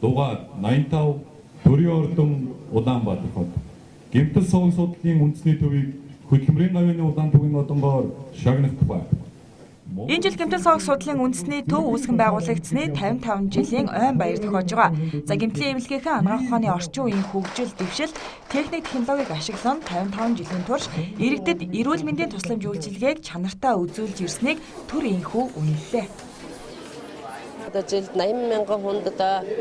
дугаар 85 Төрийн ордон Улаанбаатар хот. Гэмтэл суваг судлалын үндэсний төвийг хөдөлмөрийн гавьяаны улаан төвийн одонгоор шагнах тухай. Энэ жил гэмтэл суваг судлалын үндэсний төв үүсгэн байгуулагдсны 55 жилийн ойн баяр тохиож байгаа. За гэмтлийн эмнэлгийнхээ анагаах ухааны орчин үеийн хөгжил, дэвшил, техник технологиг ашиглан 55 жилийн турш иргэдэд эрүүл мэндийн тусламж үйлчилгээг чанартай үзүүлж ирснийг төр инхүү үнэллээ. Одоо жилд 80 мянган хүнд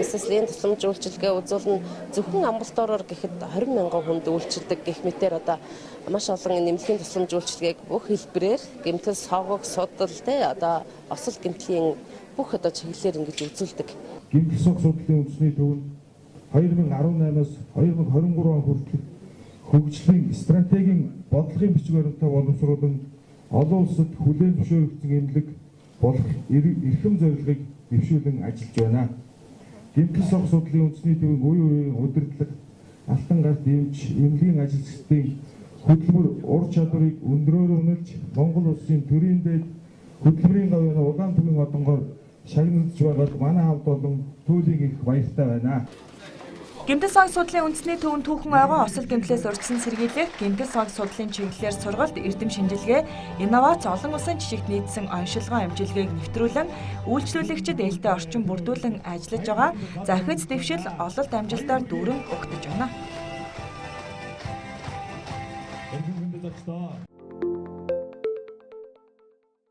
эсэслийн тусламж үйлчилгээ үзүүлнэ. Зөвхөн амбулатороор гэхэд 20 мянган хүнд үйлчилдэг гэх мэтээр одоо маш олон нэмэлтийн тусламж үйлчилгээг бүх хэлбэрээр гэмтэл савг судал одоо осол гэмтлийн бүх одоо чиглэлээр ингэж үзүүлдэг. Гэмтэл суваг судлалын үндэсний төв нь 2018-аас 2023 он хүртэл хөгжлийн стратегийн бодлогын бичиг баримтаа боловсруулан олон улсад хүлээн зөвшөөрөгдсөн эмнэлэг болох эрхэм зорилгыг дэвшүүлэн ажиллаж байна. Гэмтэл суваг судлалын үндэсний төвийн үе үеийн удирдлага, алтан гарт эмч, эмнэлгийн ажилчдын хөдөлмөр ур чадварыг өндрөөр үнэлж Монгол улсын төрийн дэд хөдөлмөрийн гавьяаны улаан төвийн одонгоор шагнагдж байгаад манай хамт олон туйлын их баяртай байна. Гэмтэл суваг судлалын үндэсний төвөнд түүхэн ойгоо осол гэмтлээс урьдчилан сэргийлэх, гэмтэл суваг судлалын чиглэлээр сургалт, эрдэм шинжилгээ, инновац, олон улсын жижигт нийцсэн оншилгоо амжилгааг нэвтрүүлэн үйлчлүүлэгчид ээлтэй орчин бүрдүүлэн ажиллаж байгаа. За хэц дэвшил ололт амжилтаар дүүрэн өгдөж байна.